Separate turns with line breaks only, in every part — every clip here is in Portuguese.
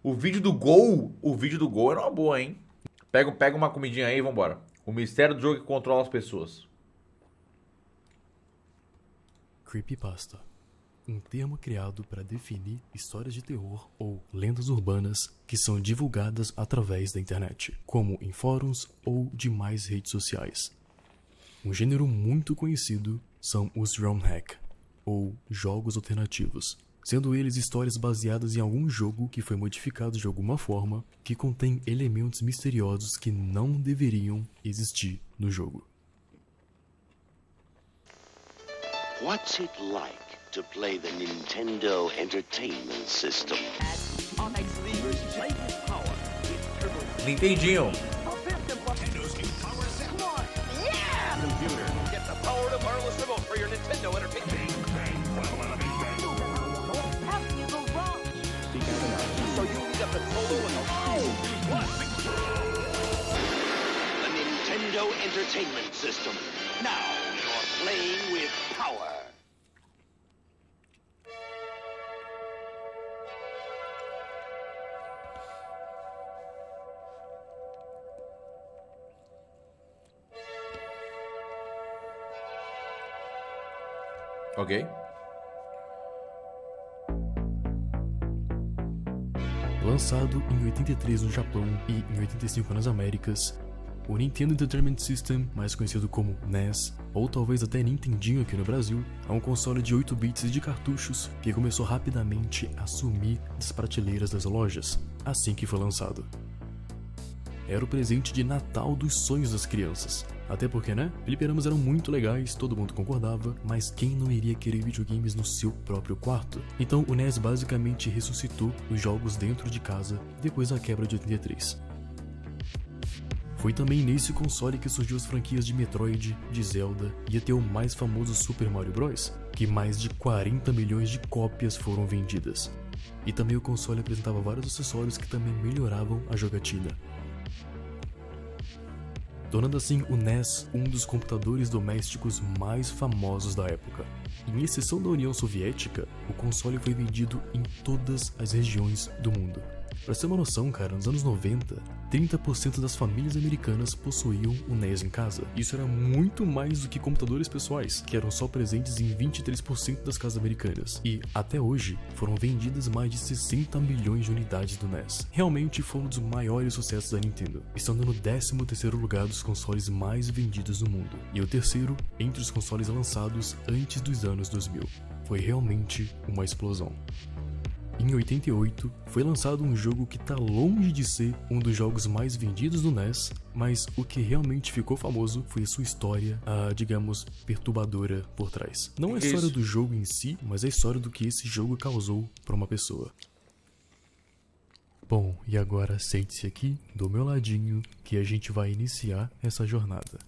O vídeo do Gol era uma boa, hein? Pega uma comidinha aí e vambora. O mistério do jogo que controla as pessoas.
Creepypasta. Um termo criado para definir histórias de terror ou lendas urbanas que são divulgadas através da internet, como em fóruns ou demais redes sociais. Um gênero muito conhecido são os ROM hack, ou jogos alternativos, sendo eles histórias baseadas em algum jogo que foi modificado de alguma forma que contém elementos misteriosos que não deveriam existir no jogo.
What's it like to play the Nintendo Entertainment System?
Nintendinho.
Get the power of wireless remote for your Nintendo Entertainment.
How can you go wrong?
So you need a controller with a what?
The Nintendo Entertainment System. Now you're playing with power.
Ok.
Lançado em 83 no Japão e em 85 nas Américas, o Nintendo Entertainment System, mais conhecido como NES, ou talvez até Nintendinho aqui no Brasil, é um console de 8 bits de cartuchos que começou rapidamente a sumir das prateleiras das lojas assim que foi lançado. Era o presente de Natal dos sonhos das crianças. Até porque, né? Fliperamas eram muito legais, todo mundo concordava, mas quem não iria querer videogames no seu próprio quarto? Então o NES basicamente ressuscitou os jogos dentro de casa depois da quebra de 83. Foi também nesse console que surgiu as franquias de Metroid, de Zelda e até o mais famoso Super Mario Bros, que mais de 40 milhões de cópias foram vendidas. E também o console apresentava vários acessórios que também melhoravam a jogatina, tornando assim o NES um dos computadores domésticos mais famosos da época. Em exceção da União Soviética, o console foi vendido em todas as regiões do mundo. Pra ter uma noção, cara, nos anos 90, 30% das famílias americanas possuíam o NES em casa. Isso era muito mais do que computadores pessoais, que eram só presentes em 23% das casas americanas. E, até hoje, foram vendidas mais de 60 milhões de unidades do NES. Realmente foi um dos maiores sucessos da Nintendo, estando no 13º lugar dos consoles mais vendidos do mundo, e o terceiro entre os consoles lançados antes dos anos 2000. Foi realmente uma explosão. Em 88, foi lançado um jogo que tá longe de ser um dos jogos mais vendidos do NES, mas o que realmente ficou famoso foi a sua história, digamos, perturbadora por trás. Não a história do jogo em si, mas a história do que esse jogo causou para uma pessoa. Bom, e agora sente-se aqui, do meu ladinho, que a gente vai iniciar essa jornada.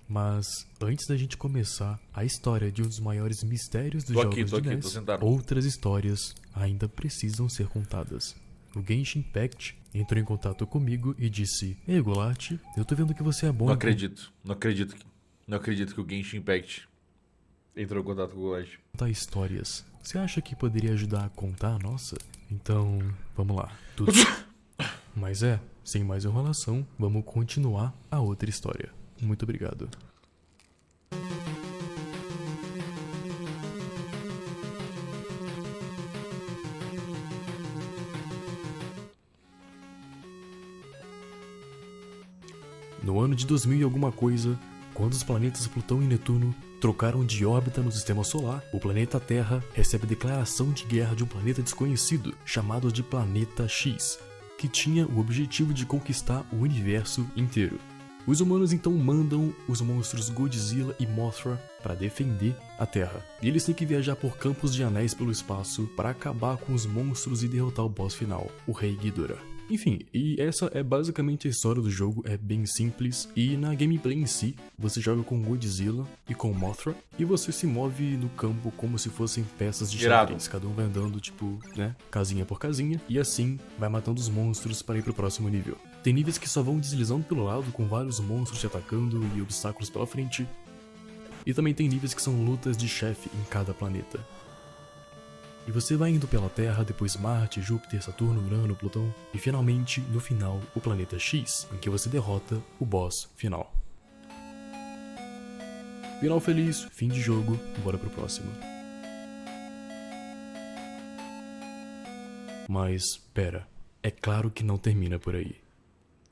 Mas, antes da gente começar a história de um dos maiores mistérios dos jogos de NES, outras histórias ainda precisam ser contadas. O Genshin Impact entrou em contato comigo e disse: Ei, Golart, eu tô vendo que você é bom.
Não acredito que o Genshin Impact entrou em contato com o Golart.
Contar histórias. Você acha que poderia ajudar a contar a nossa? Então, vamos lá. Tudo. Mas sem mais enrolação, vamos continuar a outra história. Muito obrigado. No ano de 2000 e alguma coisa, quando os planetas Plutão e Netuno trocaram de órbita no sistema solar, o planeta Terra recebe a declaração de guerra de um planeta desconhecido, chamado de Planeta X, que tinha o objetivo de conquistar o universo inteiro. Os humanos então mandam os monstros Godzilla e Mothra para defender a Terra. E eles têm que viajar por campos de anéis pelo espaço para acabar com os monstros e derrotar o boss final, o Rei Ghidorah. Enfim, e essa é basicamente a história do jogo, é bem simples, e na gameplay em si, você joga com Godzilla e com Mothra, e você se move no campo como se fossem peças de xadrez, cada um vai andando, tipo, né, casinha por casinha, e assim vai matando os monstros para ir pro próximo nível. Tem níveis que só vão deslizando pelo lado, com vários monstros te atacando e obstáculos pela frente, e também tem níveis que são lutas de chefe em cada planeta. E você vai indo pela Terra, depois Marte, Júpiter, Saturno, Urano, Plutão e finalmente, no final, o planeta X, em que você derrota o boss final. Final feliz, fim de jogo, bora pro próximo. Mas, pera, é claro que não termina por aí.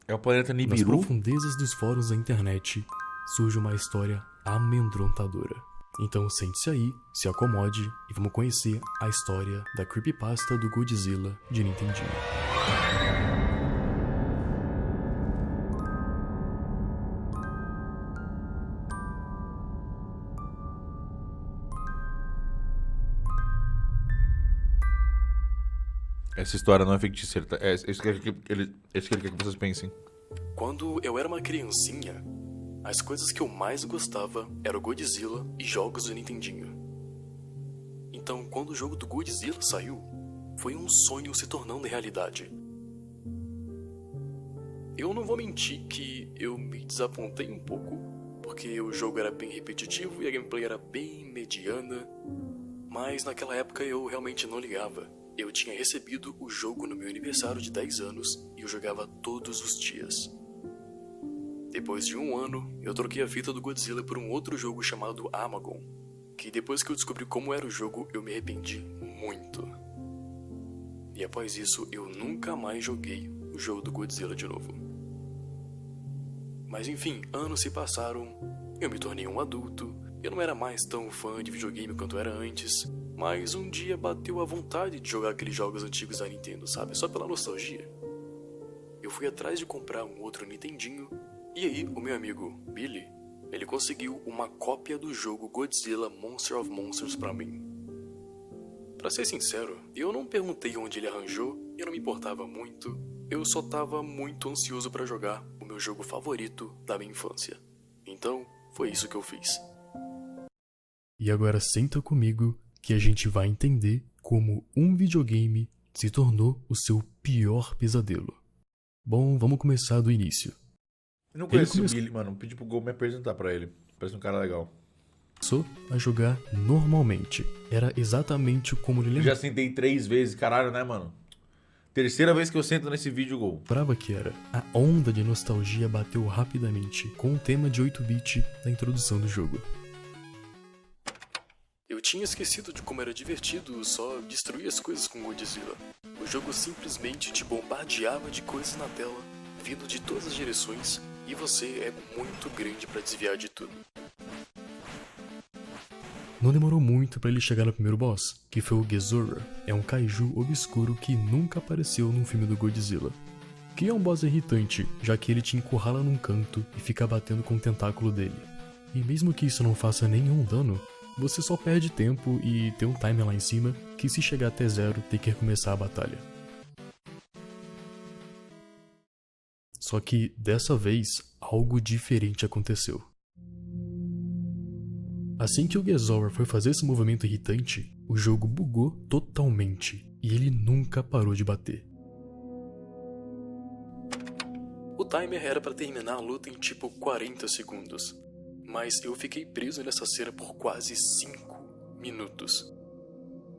É o planeta
Nas
Nibiru?
profundezas dos fóruns da internet surge uma história amedrontadora. Então sente-se aí, se acomode e vamos conhecer a história da creepypasta do Godzilla de Nintendinho.
Essa história não é fictícia. É isso que ele quer que vocês pensem.
Quando eu era uma criancinha, as coisas que eu mais gostava eram o Godzilla e jogos do Nintendinho. Então, quando o jogo do Godzilla saiu, foi um sonho se tornando realidade. Eu não vou mentir que eu me desapontei um pouco, porque o jogo era bem repetitivo e a gameplay era bem mediana, mas naquela época eu realmente não ligava. Eu tinha recebido o jogo no meu aniversário de 10 anos e eu jogava todos os dias. Depois de um ano, eu troquei a fita do Godzilla por um outro jogo chamado Amagon, que depois que eu descobri como era o jogo, eu me arrependi muito. E após isso, eu nunca mais joguei o jogo do Godzilla de novo. Mas enfim, anos se passaram, eu me tornei um adulto, eu não era mais tão fã de videogame quanto era antes, mas um dia bateu a vontade de jogar aqueles jogos antigos da Nintendo, sabe? Só pela nostalgia. Eu fui atrás de comprar um outro Nintendinho, e aí o meu amigo Billy, ele conseguiu uma cópia do jogo Godzilla Monster of Monsters pra mim. Pra ser sincero, eu não perguntei onde ele arranjou, eu não me importava muito, eu só tava muito ansioso pra jogar o meu jogo favorito da minha infância. Então, foi isso que eu fiz. E agora senta comigo que a gente vai entender como um videogame se tornou o seu pior pesadelo. Bom, vamos começar do início.
Eu não conheço o Billy, mano. Pedi pro Gol me apresentar pra ele. Parece um cara legal.
Começou a jogar normalmente. Era exatamente como ele
Eu já sentei 3 vezes, caralho, né, mano? Terceira vez que eu sento nesse vídeo, Gol.
lembrava que era. A onda de nostalgia bateu rapidamente com o tema de 8-bit da introdução do jogo. Eu tinha esquecido de como era divertido só destruir as coisas com Godzilla. O jogo simplesmente te bombardeava de coisas na tela, vindo de todas as direções, e você é muito grande pra desviar de tudo. Não demorou muito pra ele chegar no primeiro boss, que foi o Gezora. É um kaiju obscuro que nunca apareceu num filme do Godzilla. Que é um boss irritante, já que ele te encurrala num canto e fica batendo com o tentáculo dele. E mesmo que isso não faça nenhum dano, você só perde tempo e tem um timer lá em cima que, se chegar até 0, tem que recomeçar a batalha. Só que, dessa vez, algo diferente aconteceu. Assim que o Gezora foi fazer esse movimento irritante, o jogo bugou totalmente e ele nunca parou de bater. O timer era para terminar a luta em tipo 40 segundos. Mas eu fiquei preso nessa cena por quase 5 minutos.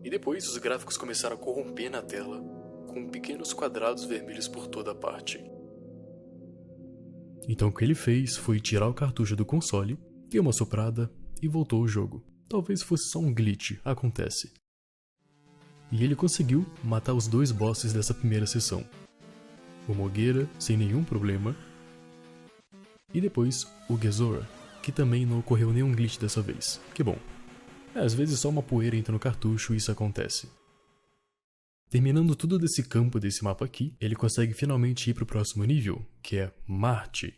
E depois os gráficos começaram a corromper na tela, com pequenos quadrados vermelhos por toda parte. Então o que ele fez foi tirar o cartucho do console, deu uma soprada e voltou o jogo. Talvez fosse só um glitch, acontece. E ele conseguiu matar os 2 bosses dessa primeira sessão. O Mogueira, sem nenhum problema, e depois o Gezora, que também não ocorreu nenhum glitch dessa vez. Que bom. Às vezes só uma poeira entra no cartucho e isso acontece. Terminando tudo desse campo desse mapa aqui, ele consegue finalmente ir pro próximo nível, que é Marte.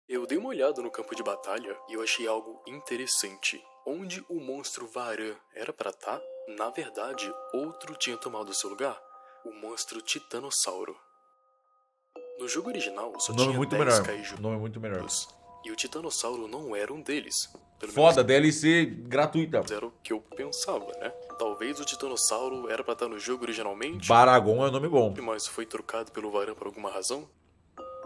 Eu dei uma olhada no campo de batalha e eu achei algo interessante. Onde o monstro Varan era pra estar, na verdade, outro tinha tomado seu lugar, o monstro Titanossauro. No jogo original só tinha 10 kaiju.
O nome é muito melhor.
E o Titanossauro não era um deles.
Foda, DLC gratuita.
Era o que eu pensava, né? Talvez o Titanossauro era pra estar no jogo originalmente.
Baragon é um nome bom.
Mas foi trocado pelo Varan por alguma razão?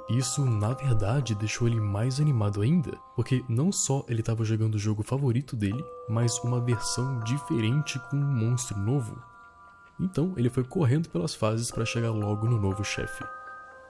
Isso, na verdade, deixou ele mais animado ainda, porque não só ele estava jogando o jogo favorito dele, mas uma versão diferente com um monstro novo. Então, ele foi correndo pelas fases para chegar logo no novo chefe.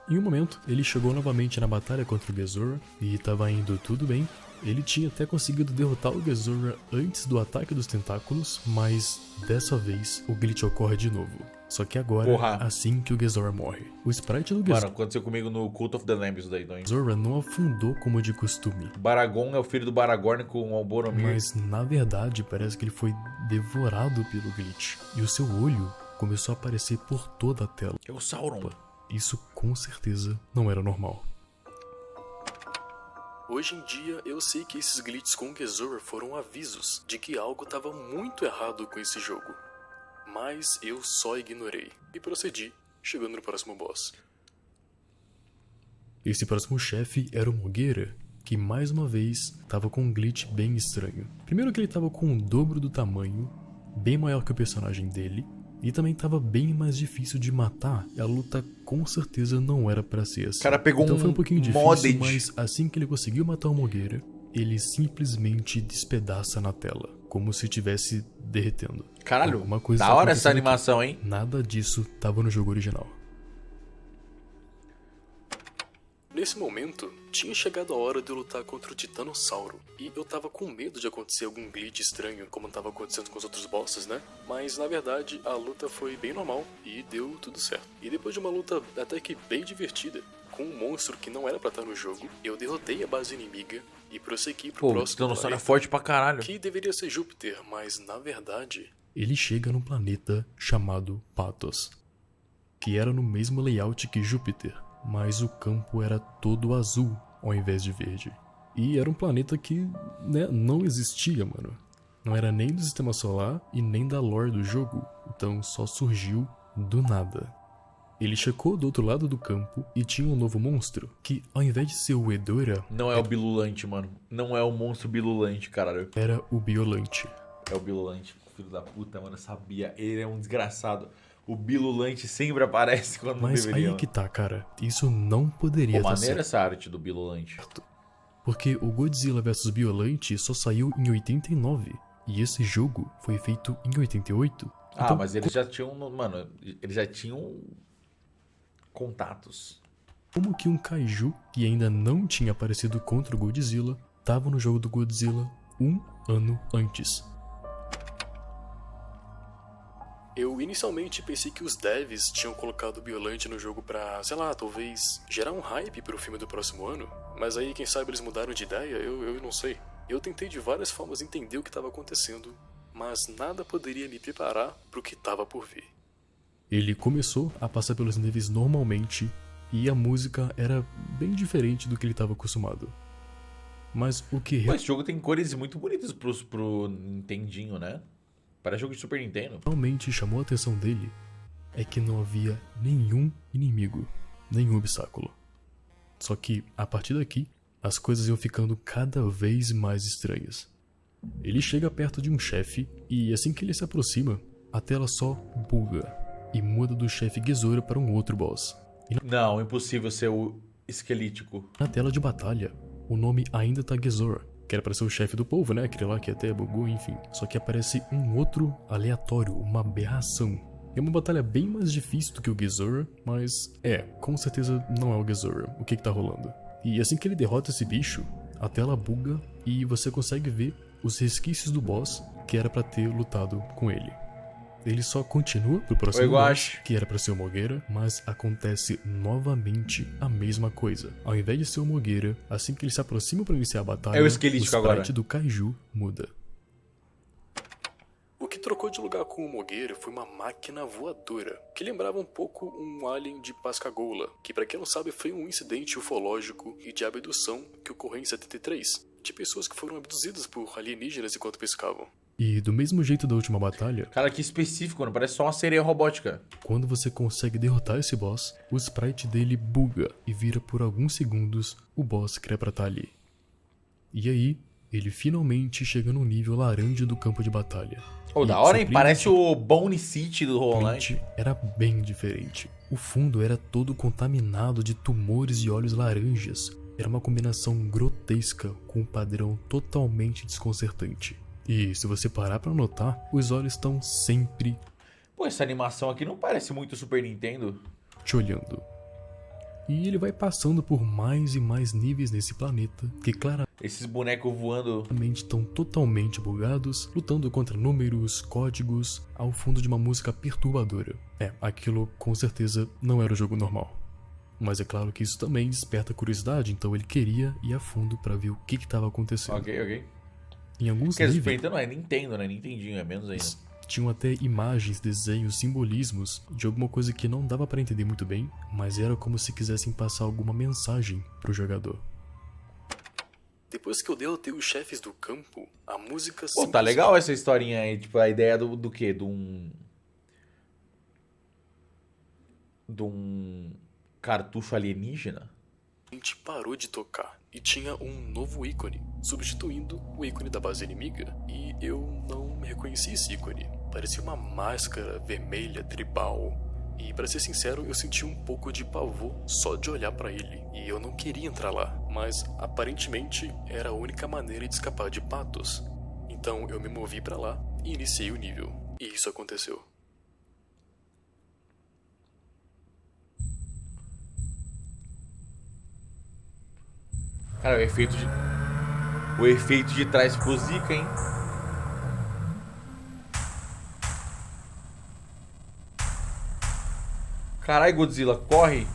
Em um momento, ele chegou novamente na batalha contra o Gezora e estava indo tudo bem. Ele tinha até conseguido derrotar o Gezora antes do ataque dos tentáculos, mas dessa vez o glitch ocorre de novo. Só que agora, assim que o Gezora morre. O sprite do
Mano, aconteceu comigo no Cult of the Lamb isso daí, Doni.
Gezora não afundou como de costume.
Baragon é o filho do Baragorn com o Boromir.
Mas na verdade parece que ele foi devorado pelo glitch. E o seu olho começou a aparecer por toda a tela.
É o Sauron.
Isso com certeza não era normal. Hoje em dia, eu sei que esses glitches com Gezora foram avisos de que algo estava muito errado com esse jogo. Mas eu só ignorei e procedi, chegando no próximo boss. Esse próximo chefe era o Mogueira, que mais uma vez estava com um glitch bem estranho. Primeiro que ele estava com o dobro do tamanho, bem maior que o personagem dele, e também estava bem mais difícil de matar, e a luta com certeza não era pra ser assim.
O cara pegou
então foi um pouquinho difícil,
modded.
mas assim que ele conseguiu matar o Mogueira, ele simplesmente despedaça na tela, como se estivesse derretendo.
Caralho,
Alguma coisa
da
tá
hora essa
acontecendo
animação, hein?
aqui. Nada disso estava no jogo original. Nesse momento, tinha chegado a hora de eu lutar contra o Titanossauro, e eu tava com medo de acontecer algum glitch estranho, como tava acontecendo com os outros bosses, né? Mas na verdade, a luta foi bem normal e deu tudo certo. E depois de uma luta até que bem divertida, com um monstro que não era pra estar no jogo, eu derrotei a base inimiga e prossegui pro
Pô, o
próximo
Titanossauro é
planeta,
forte pra caralho.
que deveria ser Júpiter, mas na verdade... Ele chega num planeta chamado Patos, que era no mesmo layout que Júpiter, mas o campo era todo azul ao invés de verde. E era um planeta que, né, não existia, mano. Não era nem do sistema solar e nem da lore do jogo, então só surgiu do nada. Ele checou do outro lado do campo e tinha um novo monstro, que ao invés de ser o Edora,
Não é o Bilulante, mano. Não é o monstro Bilulante, caralho.
era o Biolante.
É o Bilulante, filho da puta, mano. Eu sabia. Ele é um desgraçado. O Bilulante sempre aparece quando não
Mas
deveria.
aí é que tá, cara. Isso não poderia
Pô,
estar
maneira
certo.
essa arte do Bilulante.
Porque o Godzilla vs Biolante só saiu em 89. E esse jogo foi feito em 88.
Ah,
Então,
mas eles já tinham... Mano, eles já tinham contatos.
como que um kaiju que ainda não tinha aparecido contra o Godzilla tava no jogo do Godzilla um ano antes? Eu inicialmente pensei que os devs tinham colocado o Biolante no jogo pra, sei lá, talvez gerar um hype pro filme do próximo ano. Mas aí, quem sabe eles mudaram de ideia, eu não sei. Eu tentei de várias formas entender o que estava acontecendo, mas nada poderia me preparar pro que estava por vir. Ele começou a passar pelos níveis normalmente, e a música era bem diferente do que ele estava acostumado. Mas o que
Pô, esse jogo tem cores muito bonitas pro Nintendinho, né? Parece jogo de Super Nintendo.
realmente chamou a atenção dele é que não havia nenhum inimigo, nenhum obstáculo. Só que, a partir daqui, as coisas iam ficando cada vez mais estranhas. Ele chega perto de um chefe e assim que ele se aproxima, a tela só buga e muda do chefe Gezora para um outro boss.
Não, impossível ser o esquelítico.
Na tela de batalha, o nome ainda tá Gezora, que era pra ser o chefe do povo, né? Aquele lá que até bugou, enfim. Só que aparece um outro aleatório, uma aberração. É uma batalha bem mais difícil do que o Gezora, mas com certeza não é o Gezora. O que tá rolando? E assim que ele derrota esse bicho, a tela buga e você consegue ver os resquícios do boss que era pra ter lutado com ele. Ele só continua pro próximo
Oi,
boss,
Guache.
que era pra ser o Mogueira, mas acontece novamente a mesma coisa. Ao invés de ser o Mogueira, assim que ele se aproxima pra iniciar a batalha,
É o esquelítico
sprite
agora.
do Kaiju muda. O que trocou de lugar com o Mogueira foi uma máquina voadora, que lembrava um pouco um alien de Pascagoula, que pra quem não sabe foi um incidente ufológico e de abdução que ocorreu em 73, de pessoas que foram abduzidas por alienígenas enquanto pescavam. E do mesmo jeito da última batalha,
Cara, que específico, mano. Parece só uma sereia robótica.
quando você consegue derrotar esse boss, o sprite dele buga e vira por alguns segundos o boss que era pra estar ali. E aí, ele finalmente chega no nível laranja do campo de batalha.
Pô,
E,
da hora, hein? Parece o
surpreendentemente,
Bone City do Hollow Knight.
era bem diferente. O fundo era todo contaminado de tumores e olhos laranjas. Era uma combinação grotesca com um padrão totalmente desconcertante. E se você parar pra notar, os olhos estão sempre
Pô, essa animação aqui não parece muito Super Nintendo.
te olhando. E ele vai passando por mais e mais níveis nesse planeta, que claramente
Esses bonecos voando.
estão totalmente bugados, lutando contra números, códigos, ao fundo de uma música perturbadora. Aquilo com certeza não era o jogo normal. Mas é claro que isso também desperta curiosidade, então ele queria ir a fundo pra ver o que estava acontecendo.
Ok.
Em alguns
Porque Super
níveis
Nintendo não é Nintendo, né? Nintendinho, é menos ainda.
tinham até imagens, desenhos, simbolismos de alguma coisa que não dava pra entender muito bem, mas era como se quisessem passar alguma mensagem pro jogador. Depois que eu derrotei os chefes do campo, a música
Pô, tá legal essa historinha aí. Tipo, a ideia do quê? De um cartucho alienígena?
simplesmente parou de tocar e tinha um novo ícone, substituindo o ícone da base inimiga. E eu não reconheci esse ícone. Parecia uma máscara vermelha tribal. E pra ser sincero, eu senti um pouco de pavor só de olhar pra ele. E eu não queria entrar lá, mas aparentemente era a única maneira de escapar de patos. Então eu me movi pra lá e iniciei o nível. E isso aconteceu.
Cara, o efeito de trás ficou zica, hein? Caralho, Godzilla, corre!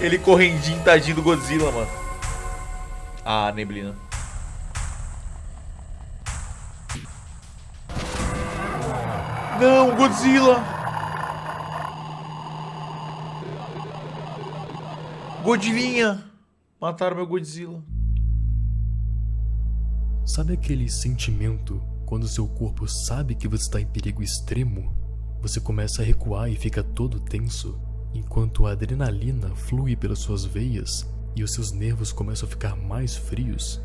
Ele correndinho, tadinho do Godzilla, mano. Ah, neblina. Não, Godzilla! Godzillinha! Mataram meu Godzilla.
Sabe aquele sentimento quando seu corpo sabe que você está em perigo extremo? Você começa a recuar e fica todo tenso, enquanto a adrenalina flui pelas suas veias e os seus nervos começam a ficar mais frios.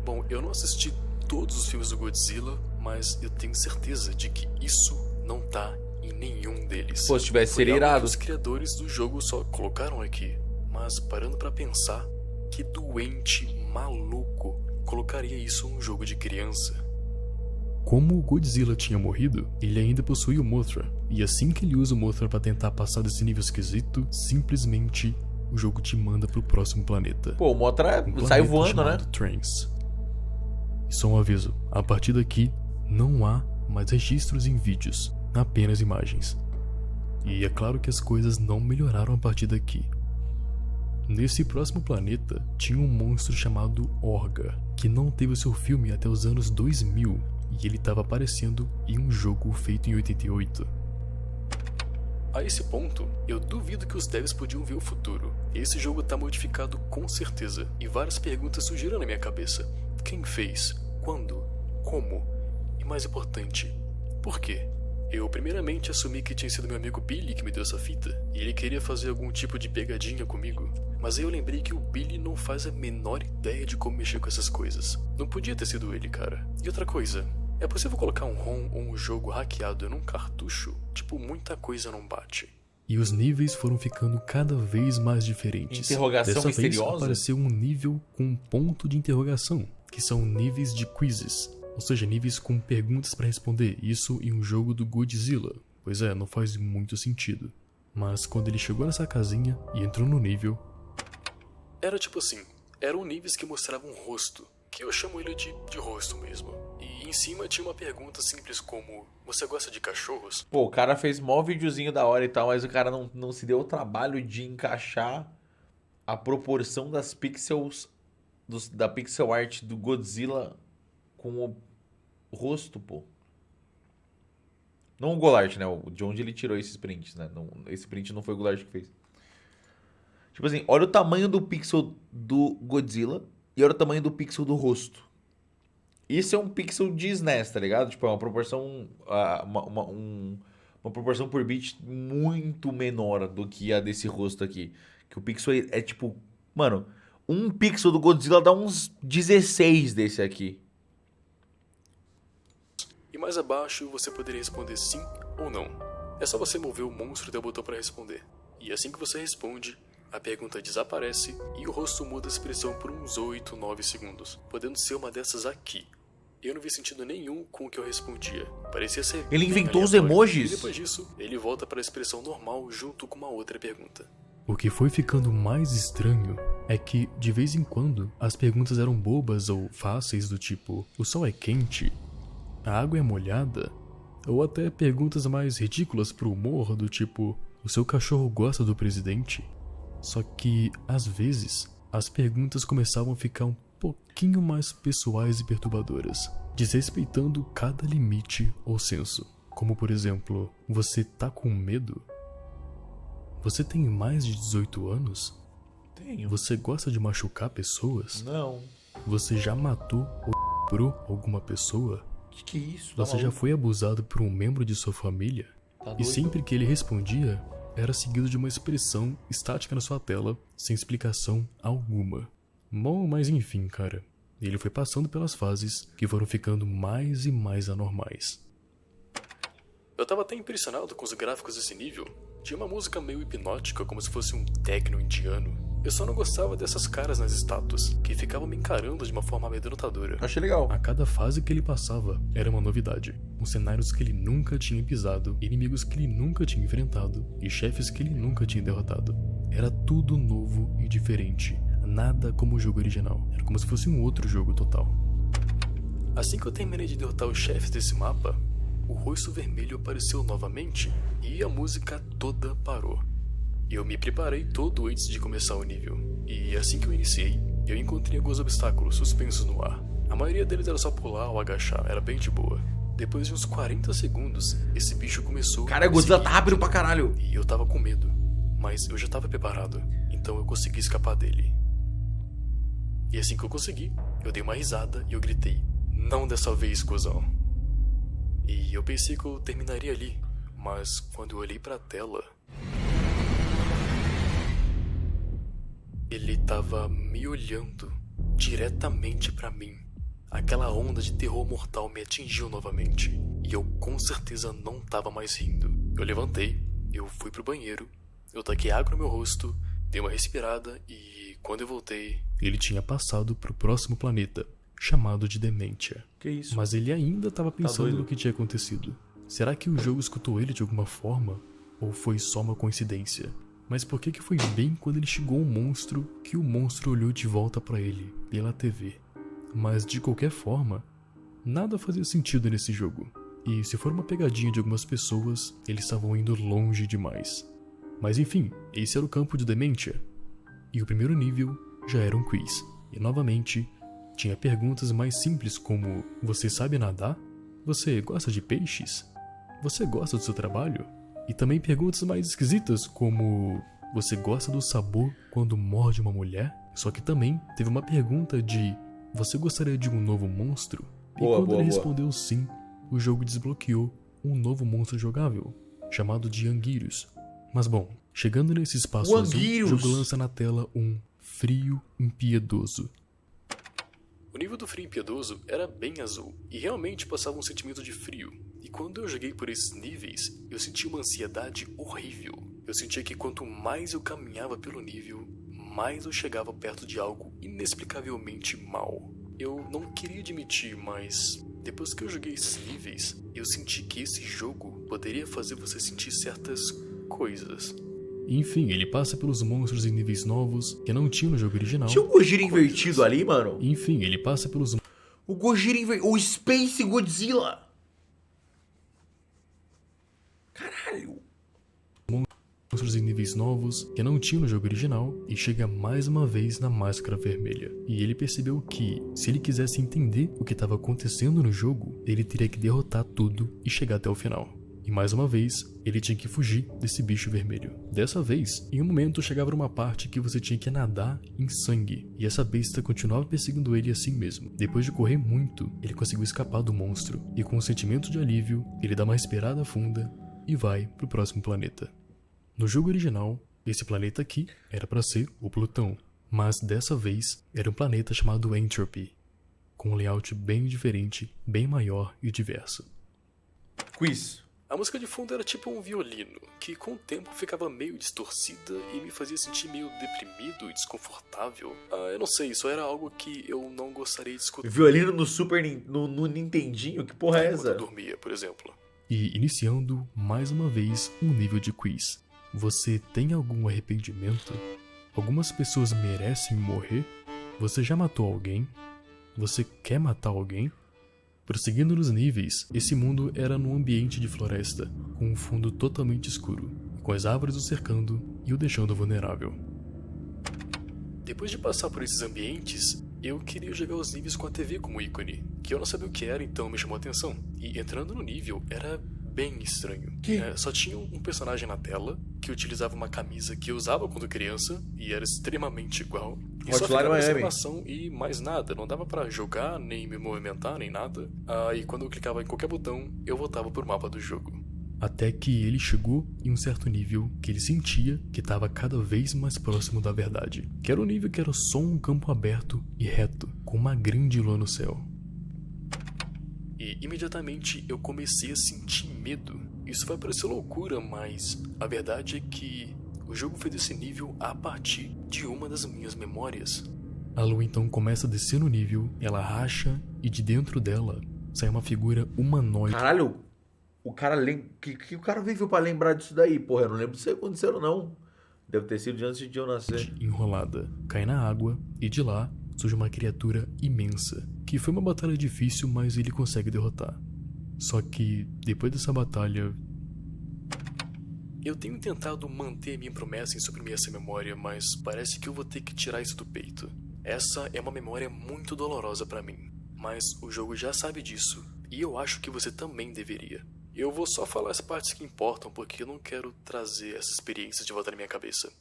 Bom, eu não assisti todos os filmes do Godzilla, mas eu tenho certeza de que isso não tá em nenhum deles.
Pô, se tivesse
Foi
seria
algo
irado.
que os criadores do jogo só colocaram aqui. Mas parando pra pensar, que doente maluco colocaria isso em um jogo de criança? Como o Godzilla tinha morrido, ele ainda possui o Mothra, e assim que ele usa o Mothra pra tentar passar desse nível esquisito, simplesmente o jogo te manda pro próximo planeta.
Pô, o Mothra
Um
saiu
planeta
voando, né?
chamado Trance. E só um aviso, a partir daqui não há mais registros em vídeos, apenas imagens. E é claro que as coisas não melhoraram a partir daqui. Nesse próximo planeta tinha um monstro chamado Orga, que não teve o seu filme até os anos 2000, e ele estava aparecendo em um jogo feito em 88. A esse ponto, eu duvido que os devs podiam ver o futuro. Esse jogo tá modificado com certeza, e várias perguntas surgiram na minha cabeça. Quem fez? Quando? Como? E mais importante, por quê? Eu primeiramente assumi que tinha sido meu amigo Billy que me deu essa fita, e ele queria fazer algum tipo de pegadinha comigo. Mas aí eu lembrei que o Billy não faz a menor ideia de como mexer com essas coisas. Não podia ter sido ele, cara. E outra coisa, é possível colocar um ROM ou um jogo hackeado num cartucho? Tipo, muita coisa não bate. E os níveis foram ficando cada vez mais diferentes.
Interrogação
Dessa
misteriosa?
vez apareceu um nível com um ponto de interrogação, que são níveis de quizzes. Ou seja, níveis com perguntas pra responder, isso em um jogo do Godzilla. Pois é, não faz muito sentido. Mas quando ele chegou nessa casinha e entrou no nível... Era tipo assim, eram níveis que mostravam um rosto, que eu chamo ele de rosto mesmo. E em cima tinha uma pergunta simples como, você gosta de cachorros?
Pô, o cara fez mó videozinho da hora e tal, mas o cara não se deu o trabalho de encaixar a proporção das pixels, da pixel art do Godzilla com o rosto, pô. Não o Golart, né? De onde ele tirou esses prints, né? Esse print não foi o Golart que fez. Tipo assim, olha o tamanho do pixel do Godzilla e olha o tamanho do pixel do rosto. Isso é um pixel de SNES, tá ligado? Tipo, é uma proporção, uma proporção por bit muito menor do que a desse rosto aqui. Que o pixel é tipo, mano, um pixel do Godzilla dá uns 16 desse aqui.
E mais abaixo você poderia responder sim ou não. É só você mover o monstro e dar o botão para responder. E assim que você responde, a pergunta desaparece e o rosto muda a expressão por uns 8, 9 segundos, podendo ser uma dessas aqui. Eu não vi sentido nenhum com o que eu respondia. Parecia ser
Ele
bem
inventou os
aleatório.
emojis?
E depois disso, ele volta para a expressão normal junto com uma outra pergunta. O que foi ficando mais estranho é que, de vez em quando, as perguntas eram bobas ou fáceis do tipo: o sol é quente? A água é molhada? Ou até perguntas mais ridículas pro humor do tipo: o seu cachorro gosta do presidente? Só que, às vezes, as perguntas começavam a ficar um pouquinho mais pessoais e perturbadoras, desrespeitando cada limite ou senso. Como, por exemplo, você tá com medo? Você tem mais de 18 anos?
Tenho.
Você gosta de machucar pessoas?
Não.
Você já matou ou quebrou alguma pessoa?
Que é isso? Tá
Você já
maluco?
foi abusado por um membro de sua família?
Tá
E
doido?
sempre que ele respondia, era seguido de uma expressão estática na sua tela, sem explicação alguma. Bom, mas enfim, cara. Ele foi passando pelas fases que foram ficando mais e mais anormais. Eu tava até impressionado com os gráficos desse nível. Tinha uma música meio hipnótica, como se fosse um techno indiano. Eu só não gostava dessas caras nas estátuas, que ficavam me encarando de uma forma amedrontadora.
Achei legal.
A cada fase que ele passava era uma novidade. Com cenários que ele nunca tinha pisado, inimigos que ele nunca tinha enfrentado e chefes que ele nunca tinha derrotado. Era tudo novo e diferente. Nada como o jogo original. Era como se fosse um outro jogo total. Assim que eu terminei de derrotar os chefes desse mapa, o rosto vermelho apareceu novamente e a música toda parou. Eu me preparei todo antes de começar o nível, e assim que eu iniciei, eu encontrei alguns obstáculos suspensos no ar. A maioria deles era só pular ou agachar, era bem de boa. Depois de uns 40 segundos, esse bicho começou
Cara,
a
o Godzilla
me
tá
seguir,
rápido pra caralho.
e eu tava com medo, mas eu já tava preparado, então eu consegui escapar dele. E assim que eu consegui, eu dei uma risada e eu gritei: "Não dessa vez, cuzão!" E eu pensei que eu terminaria ali, mas quando eu olhei pra tela, ele tava me olhando diretamente pra mim. Aquela onda de terror mortal me atingiu novamente, e eu com certeza não tava mais rindo. Eu levantei, eu fui pro banheiro, eu taquei água no meu rosto, dei uma respirada e quando eu voltei, ele tinha passado pro próximo planeta, chamado de Demência.
Que isso?
Mas ele ainda estava pensando
doido?
no que tinha acontecido. Será que o jogo escutou ele de alguma forma? Ou foi só uma coincidência? Mas por que foi bem quando ele chegou ao monstro que o monstro olhou de volta pra ele, pela TV? Mas de qualquer forma, nada fazia sentido nesse jogo. E se for uma pegadinha de algumas pessoas, eles estavam indo longe demais. Mas enfim, esse era o campo de Demência. E o primeiro nível já era um quiz. E novamente, tinha perguntas mais simples como: você sabe nadar? Você gosta de peixes? Você gosta do seu trabalho? E também perguntas mais esquisitas como: você gosta do sabor quando morde uma mulher? Só que também teve uma pergunta de: você gostaria de um novo monstro? E
Boa,
quando
boa,
ele
boa.
respondeu sim, o jogo desbloqueou um novo monstro jogável, chamado de Anguirus. Mas bom, chegando nesse espaço
O
azul, o
Anguirus!
jogo lança na tela um frio impiedoso. O nível do frio impiedoso era bem azul, e realmente passava um sentimento de frio. E quando eu joguei por esses níveis, eu senti uma ansiedade horrível. Eu sentia que quanto mais eu caminhava pelo nível, mais eu chegava perto de algo inexplicavelmente mal. Eu não queria admitir, mas depois que eu joguei esses níveis, eu senti que esse jogo poderia fazer você sentir certas coisas. Enfim, ele passa pelos monstros em níveis novos que não tinha no jogo original.
Tinha o Gojira invertido ali, mano.
Enfim, ele passa pelos
O Gojira invertido. O Space Godzilla. Caralho.
monstros em níveis novos que não tinha no jogo original e chega mais uma vez na Máscara Vermelha. E ele percebeu que, se ele quisesse entender o que estava acontecendo no jogo, ele teria que derrotar tudo e chegar até o final. E mais uma vez, ele tinha que fugir desse bicho vermelho. Dessa vez, em um momento chegava uma parte que você tinha que nadar em sangue, e essa besta continuava perseguindo ele assim mesmo. Depois de correr muito, ele conseguiu escapar do monstro, e com um sentimento de alívio, ele dá uma respirada funda e vai pro próximo planeta. No jogo original, esse planeta aqui era para ser o Plutão, mas dessa vez era um planeta chamado Entropy, com um layout bem diferente, bem maior e diverso.
Quiz.
A música de fundo era tipo um violino, que com o tempo ficava meio distorcida e me fazia sentir meio deprimido e desconfortável. Eu não sei, isso era algo que eu não gostaria de escutar.
Violino no Nintendinho? Que porra é
Enquanto
essa?
eu dormia, por exemplo. E iniciando mais uma vez um nível de quiz. Você tem algum arrependimento? Algumas pessoas merecem morrer? Você já matou alguém? Você quer matar alguém? Prosseguindo nos níveis, esse mundo era num ambiente de floresta, com um fundo totalmente escuro, com as árvores o cercando e o deixando vulnerável. Depois de passar por esses ambientes, eu queria jogar os níveis com a TV como ícone, que eu não sabia o que era, então me chamou a atenção. E entrando no nível, era bem estranho. Só tinha um personagem na tela, que utilizava uma camisa que eu usava quando criança, e era extremamente igual. E só ficava essa animação e mais nada, não dava pra jogar, nem me movimentar, nem nada. E quando eu clicava em qualquer botão, eu voltava pro mapa do jogo. Até que ele chegou em um certo nível que ele sentia que estava cada vez mais próximo da verdade. Que era um nível que era só um campo aberto e reto, com uma grande lua no céu. E imediatamente eu comecei a sentir medo. Isso vai parecer loucura, mas a verdade é que o jogo fez esse nível a partir de uma das minhas memórias. A lua então começa a descer no nível, ela racha e de dentro dela sai uma figura humanoide.
Caralho, o cara que o cara viveu pra lembrar disso daí, porra? Eu não lembro se aconteceu não. Deve ter sido antes de eu nascer.
Enrolada, cai na água e de lá surge uma criatura imensa, que foi uma batalha difícil, mas ele consegue derrotar. Só que depois dessa batalha, eu tenho tentado manter minha promessa em suprimir essa memória, mas parece que eu vou ter que tirar isso do peito. Essa é uma memória muito dolorosa pra mim, mas o jogo já sabe disso, e eu acho que você também deveria. Eu vou só falar as partes que importam, porque eu não quero trazer essas experiências de volta na minha cabeça.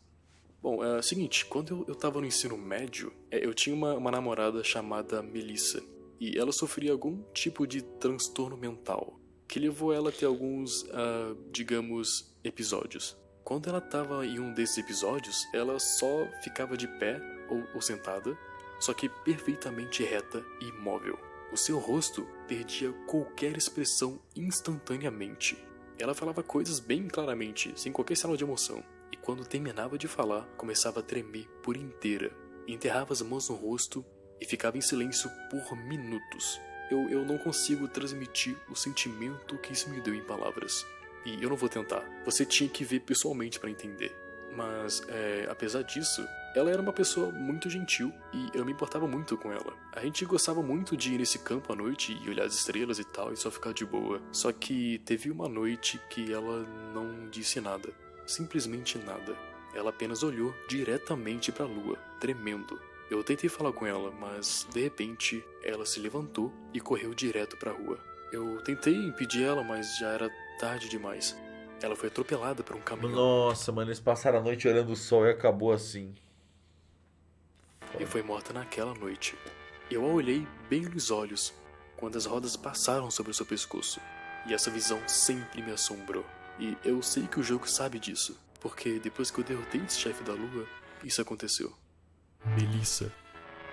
Bom, é o seguinte, quando eu tava no ensino médio, eu tinha uma namorada chamada Melissa, e ela sofria algum tipo de transtorno mental, que levou ela a ter alguns, digamos, episódios. Quando ela tava em um desses episódios, ela só ficava de pé ou sentada, só que perfeitamente reta e imóvel. O seu rosto perdia qualquer expressão instantaneamente. Ela falava coisas bem claramente, sem qualquer sinal de emoção. E quando terminava de falar, começava a tremer por inteira. Enterrava as mãos no rosto e ficava em silêncio por minutos. Eu não consigo transmitir o sentimento que isso me deu em palavras. E eu não vou tentar. Você tinha que ver pessoalmente para entender. Mas, apesar disso, ela era uma pessoa muito gentil e eu me importava muito com ela. A gente gostava muito de ir nesse campo à noite e olhar as estrelas e tal e só ficar de boa. Só que teve uma noite que ela não disse nada. Simplesmente nada. Ela apenas olhou diretamente para a lua, tremendo. Eu tentei falar com ela, mas de repente ela se levantou e correu direto para a rua. Eu tentei impedir ela, mas já era tarde demais. Ela foi atropelada por um caminhão.
Nossa, mano, eles passaram a noite olhando o sol e acabou assim.
E foi morta naquela noite. Eu a olhei bem nos olhos quando as rodas passaram sobre o seu pescoço. E essa visão sempre me assombrou. E eu sei que o jogo sabe disso, porque depois que eu derrotei esse chefe da lua, isso aconteceu. Melissa,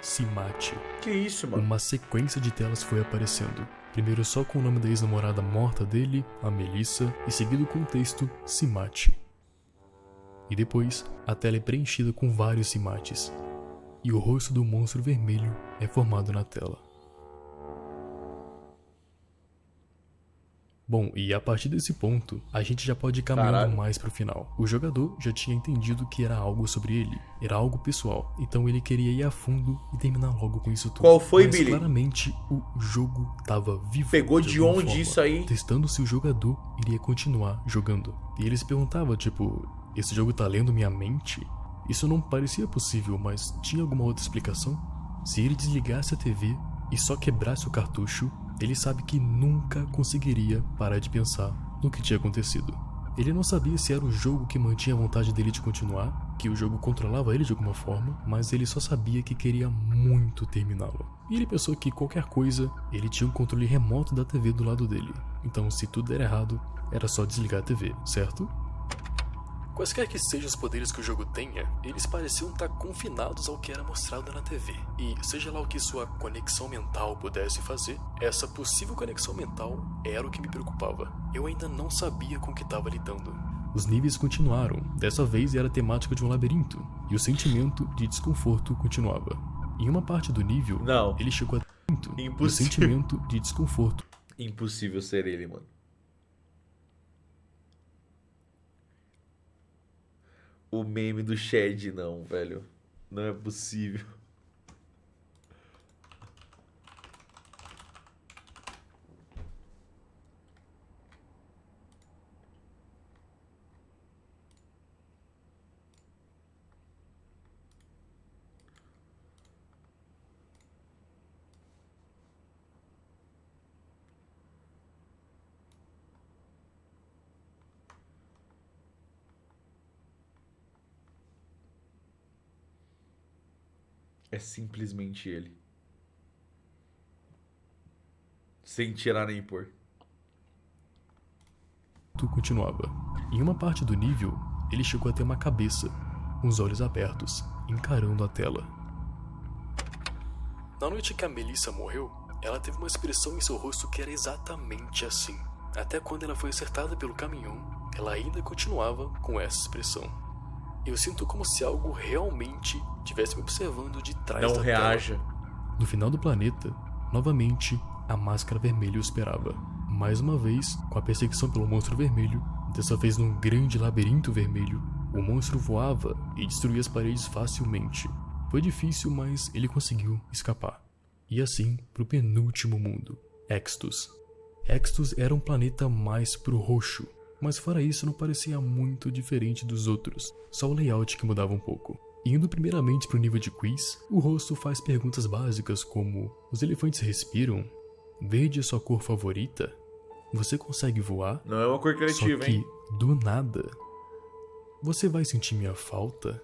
se mate.
Que isso, mano?
Uma sequência de telas foi aparecendo. Primeiro só com o nome da ex-namorada morta dele, a Melissa, e seguido com o texto se mate. E depois, a tela é preenchida com vários se mates. E o rosto do monstro vermelho é formado na tela. Bom, e a partir desse ponto, a gente já pode ir caminhando mais pro final. O jogador já tinha entendido que era algo sobre ele, era algo pessoal, então ele queria ir a fundo e terminar logo com isso tudo.
Qual foi,
mas
Billy?
Claramente, o jogo tava vivo.
Pegou de onde isso aí?
Testando se o jogador iria continuar jogando. E ele se perguntava, tipo, esse jogo tá lendo minha mente? Isso não parecia possível, mas tinha alguma outra explicação? Se ele desligasse a TV e só quebrasse o cartucho, ele sabe que nunca conseguiria parar de pensar no que tinha acontecido. Ele não sabia se era o jogo que mantinha a vontade dele de continuar, que o jogo controlava ele de alguma forma, mas ele só sabia que queria muito terminá-lo. E ele pensou que qualquer coisa, ele tinha um controle remoto da TV do lado dele. Então, se tudo der errado, era só desligar a TV, certo? Quaisquer que sejam os poderes que o jogo tenha, eles pareciam estar confinados ao que era mostrado na TV. E seja lá o que sua conexão mental pudesse fazer, essa possível conexão mental era o que me preocupava. Eu ainda não sabia com o que estava lidando. Os níveis continuaram, dessa vez era a temática de um labirinto, e o sentimento de desconforto continuava. Em uma parte do nível,
Não.
ele chegou a muito, e o
Impossível.
sentimento de desconforto
Impossível ser ele, mano. O meme do Shed, não, velho. Não é possível. É simplesmente ele. Sem tirar nem pôr.
continuava. Em uma parte do nível, ele chegou a ter uma cabeça, com os olhos abertos, encarando a tela. Na noite que a Melissa morreu, ela teve uma expressão em seu rosto que era exatamente assim. Até quando ela foi acertada pelo caminhão, ela ainda continuava com essa expressão. Eu sinto como se algo realmente estivesse me observando de trás da
Não reaja.
tela. No final do planeta, novamente, a máscara vermelha o esperava. Mais uma vez, com a perseguição pelo monstro vermelho, dessa vez num grande labirinto vermelho, o monstro voava e destruía as paredes facilmente. Foi difícil, mas ele conseguiu escapar. E assim, pro penúltimo mundo, Extus. Extus era um planeta mais pro roxo, mas fora isso não parecia muito diferente dos outros, só o layout que mudava um pouco. Indo primeiramente pro nível de quiz, o rosto faz perguntas básicas como: os elefantes respiram? Verde é sua cor favorita? Você consegue voar?
Não é uma cor criativa,
Só que,
hein?
do nada, você vai sentir minha falta?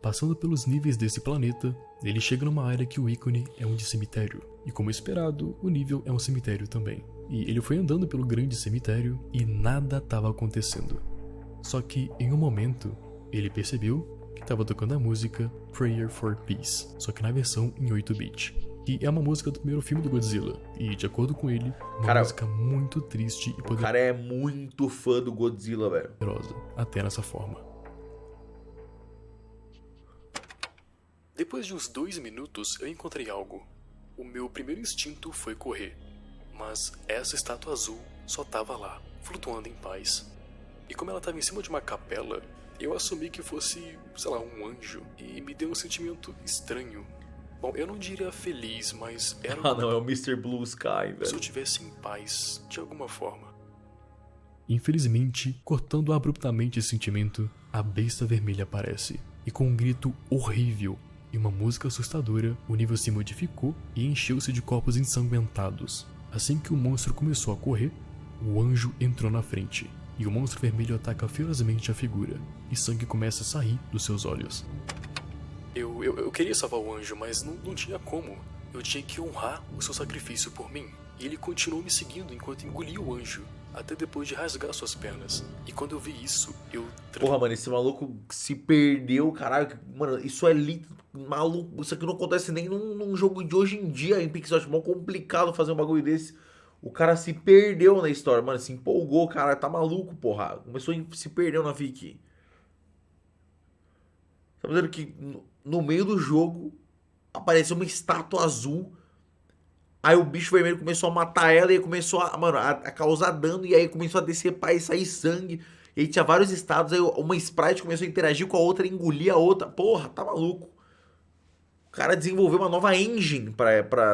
Passando pelos níveis desse planeta, ele chega numa área que o ícone é um de cemitério. E como esperado, o nível é um cemitério também. E ele foi andando pelo grande cemitério e nada estava acontecendo. Só que, em um momento, ele percebeu que estava tocando a música Prayer for Peace, só que na versão em 8-bit. Que é uma música do primeiro filme do Godzilla. E, de acordo com ele, uma
Cara,
música muito triste e
O cara é muito fã do Godzilla, velho.
poderosa, até nessa forma. Depois de uns 2 minutos, eu encontrei algo. O meu primeiro instinto foi correr. Mas essa estátua azul só tava lá, flutuando em paz. E como ela estava em cima de uma capela, eu assumi que fosse, sei lá, um anjo. E me deu um sentimento estranho. Bom, eu não diria feliz, mas era
Ah, não, é o Mr. Blue Sky,
se eu
velho.
estivesse em paz, de alguma forma. Infelizmente, cortando abruptamente esse sentimento, a besta vermelha aparece. E com um grito horrível e uma música assustadora, o nível se modificou e encheu-se de corpos ensanguentados. Assim que o monstro começou a correr, o anjo entrou na frente. E o monstro vermelho ataca ferozmente a figura, e sangue começa a sair dos seus olhos. Eu queria salvar o anjo, mas não tinha como. Eu tinha que honrar o seu sacrifício por mim. E ele continuou me seguindo enquanto engolia o anjo, até depois de rasgar suas pernas. E quando eu vi isso, eu...
Porra, mano, esse maluco se perdeu, caralho. Mano, isso é maluco. Isso aqui não acontece nem num jogo de hoje em dia, em pixel art. É mó complicado fazer um bagulho desse. O cara se perdeu na história, mano. Se empolgou, cara. Tá maluco, porra. Começou a se perdeu na Viki. Tá dizendo que no meio do jogo apareceu uma estátua azul. Aí o bicho vermelho começou a matar ela e aí começou a causar dano. E aí começou a decepar e sair sangue. E aí tinha vários estados. Aí uma Sprite começou a interagir com a outra e engolir a outra. Porra, tá maluco. O cara desenvolveu uma nova engine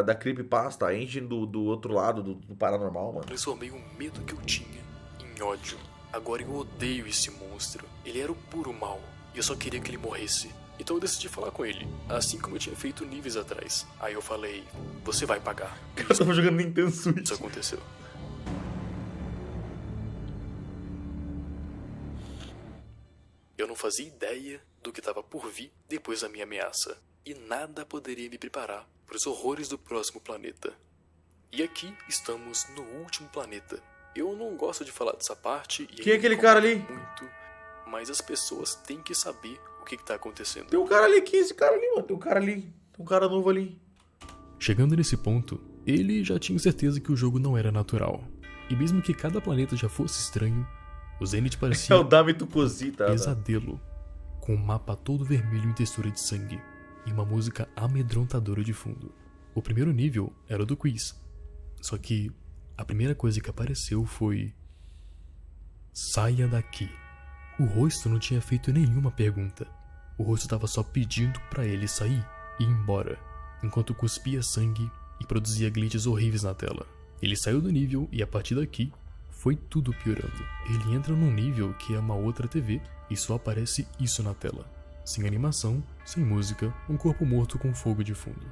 da Creepypasta. A engine do outro lado, do paranormal, mano.
transformei o medo que eu tinha em ódio. Agora eu odeio esse monstro. Ele era o puro mal. E eu só queria que ele morresse. Então eu decidi falar com ele, assim como eu tinha feito níveis atrás. Aí eu falei: você vai pagar.
O cara tava jogando Nintendo Switch.
Isso aconteceu. fazia ideia do que estava por vir depois da minha ameaça, e nada poderia me preparar para os horrores do próximo planeta. E aqui estamos no último planeta. Eu não gosto de falar dessa parte e
Quem é aquele cara ali?
muito, mas as pessoas têm que saber o que está acontecendo.
Tem um cara ali, quem é esse cara ali, mano? Tem um cara ali, tem um cara novo ali.
Chegando nesse ponto, ele já tinha certeza que o jogo não era natural. E mesmo que cada planeta já fosse estranho, o Zenith
É
parecia
o Dami Tukosi, tá?
pesadelo, com um mapa todo vermelho em textura de sangue e uma música amedrontadora de fundo. O primeiro nível era o do quiz, só que a primeira coisa que apareceu foi: saia daqui. O rosto não tinha feito nenhuma pergunta. O rosto estava só pedindo pra ele sair e ir embora, enquanto cuspia sangue e produzia glitches horríveis na tela. Ele saiu do nível e a partir daqui foi tudo piorando. Ele entra num nível que é uma outra TV e só aparece isso na tela. Sem animação, sem música, um corpo morto com fogo de fundo.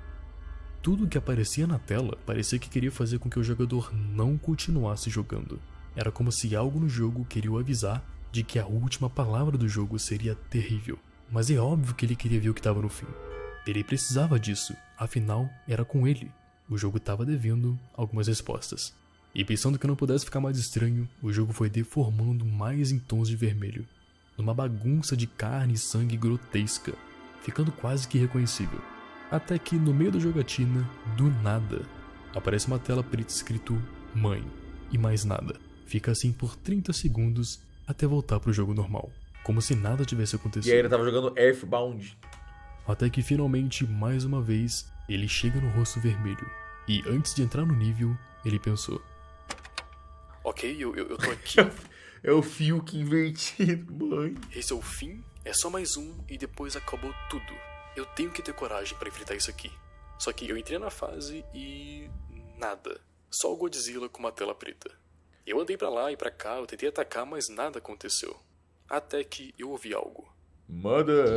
Tudo que aparecia na tela parecia que queria fazer com que o jogador não continuasse jogando. Era como se algo no jogo queria o avisar de que a última palavra do jogo seria terrível. Mas é óbvio que ele queria ver o que estava no fim. Ele precisava disso, afinal era com ele. O jogo estava devendo algumas respostas. E pensando que não pudesse ficar mais estranho, o jogo foi deformando mais em tons de vermelho, numa bagunça de carne e sangue grotesca, ficando quase que irreconhecível. Até que no meio da jogatina, do nada, aparece uma tela preta escrito Mãe, e mais nada. Fica assim por 30 segundos até voltar pro jogo normal, como se nada tivesse acontecido.
E aí ele tava jogando Earthbound.
Até que finalmente, mais uma vez, ele chega no rosto vermelho. E antes de entrar no nível, ele pensou: ok, eu tô aqui.
É o Fiuk invertido, mãe.
Esse é o fim, é só mais um e depois acabou tudo. Eu tenho que ter coragem pra enfrentar isso aqui. Só que eu entrei na fase e... nada. Só o Godzilla com uma tela preta. Eu andei pra lá e pra cá, eu tentei atacar, mas nada aconteceu. Até que eu ouvi algo.
Mother,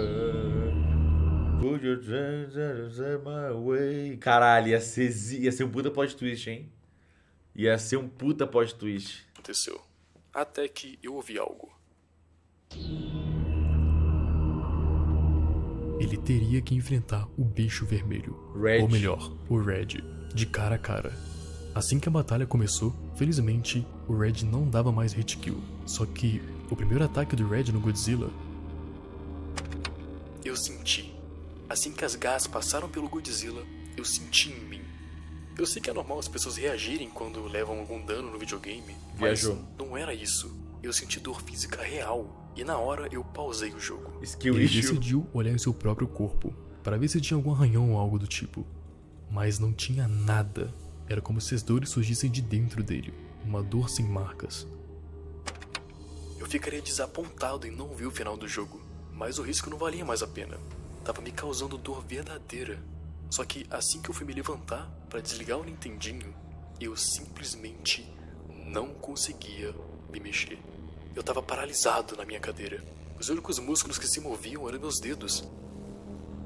put your hands my way. Caralho, ia ser um puta plot twist, hein? Ia ser um puta plot twist.
Aconteceu. Até que eu ouvi algo. Ele teria que enfrentar o bicho vermelho.
Red.
Ou melhor, o Red, de cara a cara. Assim que a batalha começou, felizmente, o Red não dava mais hit kill. Só que o primeiro ataque do Red no Godzilla... eu senti. Assim que as garras passaram pelo Godzilla, eu senti em mim. Eu sei que é normal as pessoas reagirem quando levam algum dano no videogame,
Viajou.
mas não era isso. Eu senti dor física real. E na hora eu pausei o jogo.
Skill
Ele
issue.
decidiu olhar em seu próprio corpo, para ver se tinha algum arranhão ou algo do tipo. Mas não tinha nada. Era como se as dores surgissem de dentro dele. Uma dor sem marcas. Eu ficaria desapontado em não ver o final do jogo, mas o risco não valia mais a pena. Tava me causando dor verdadeira. Só que assim que eu fui me levantar para desligar o Nintendinho, eu simplesmente não conseguia me mexer. Eu tava paralisado na minha cadeira. Os únicos músculos que se moviam eram meus dedos.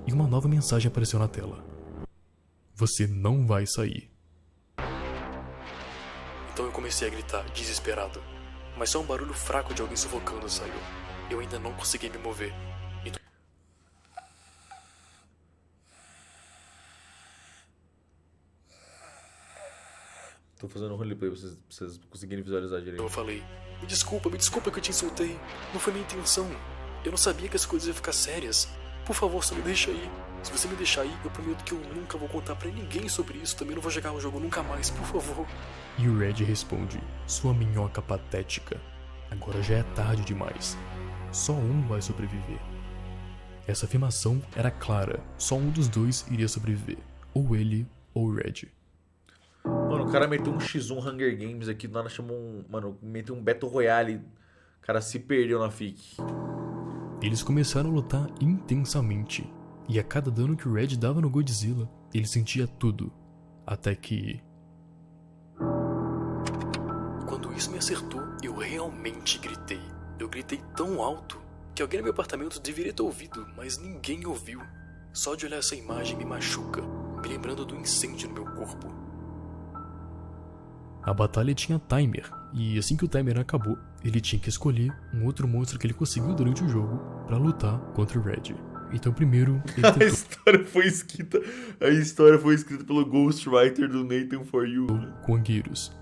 E uma nova mensagem apareceu na tela. Você não vai sair. Então eu comecei a gritar, desesperado. Mas só um barulho fraco de alguém sufocando saiu. Eu ainda não conseguia me mover.
Tô fazendo um roleplay pra vocês conseguirem visualizar direito.
Eu falei: me desculpa que eu te insultei. Não foi minha intenção. Eu não sabia que as coisas iam ficar sérias. Por favor, só me deixa aí. Se você me deixar aí, eu prometo que eu nunca vou contar pra ninguém sobre isso. Também não vou jogar o jogo nunca mais, por favor. E o Red responde: sua minhoca patética. Agora já é tarde demais. Só um vai sobreviver. Essa afirmação era clara. Só um dos dois iria sobreviver. Ou ele, ou o Red.
Mano, o cara meteu um X1 Hunger Games aqui, do nada chamou um... Mano, meteu um Battle Royale. O cara se perdeu na FIC.
Eles começaram a lutar intensamente. E a cada dano que o Red dava no Godzilla, ele sentia tudo. Até que... quando isso me acertou, eu realmente gritei. Eu gritei tão alto que alguém no meu apartamento deveria ter ouvido, mas ninguém ouviu. Só de olhar essa imagem me machuca, me lembrando do incêndio no meu corpo. A batalha tinha timer, E assim que o timer acabou, ele tinha que escolher um outro monstro que ele conseguiu durante o jogo pra lutar contra o Red. Então primeiro ele
A
tentou
história foi escrita pelo Ghostwriter do Nathan For You.
com Anguirus.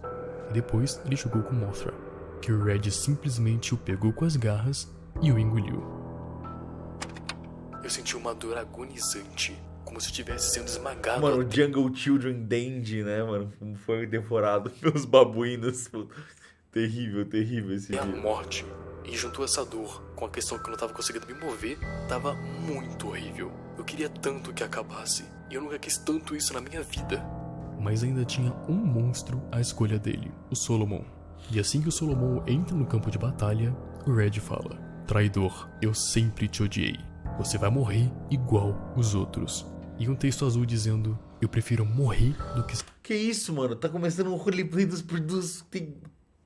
E depois ele jogou com Mothra, que o Red simplesmente o pegou com as garras e o engoliu. Eu senti uma dor agonizante, como se estivesse sendo esmagado.
Mano, o Jungle Children Dandy, né, mano? Foi devorado pelos babuínos. Pô. Terrível, terrível esse
A
dia.
morte. E juntou essa dor com a questão que eu não tava conseguindo me mover, tava muito horrível. Eu queria tanto que acabasse, e eu nunca quis tanto isso na minha vida. Mas ainda tinha um monstro à escolha dele, o Solomon. E assim que o Solomon entra no campo de batalha, o Red fala: traidor, eu sempre te odiei. Você vai morrer igual os outros. E um texto azul dizendo: eu prefiro morrer do que...
Que isso, mano? Tá começando um roleplay dos...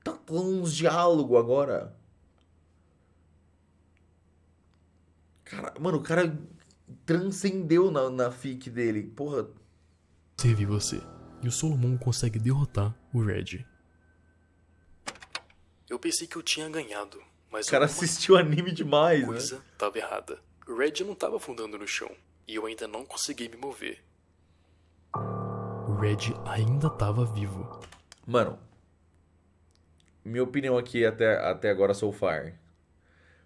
Tá com uns diálogos agora. Cara, mano, o cara transcendeu na fic dele. Porra.
servir você. E o Solomon consegue derrotar o Red. Eu pensei que eu tinha ganhado, mas
O cara assistiu anime demais, né?
coisa tava errada. O Red não tava afundando no chão, e eu ainda não consegui me mover. O Red ainda tava vivo.
Mano, minha opinião aqui até agora so far.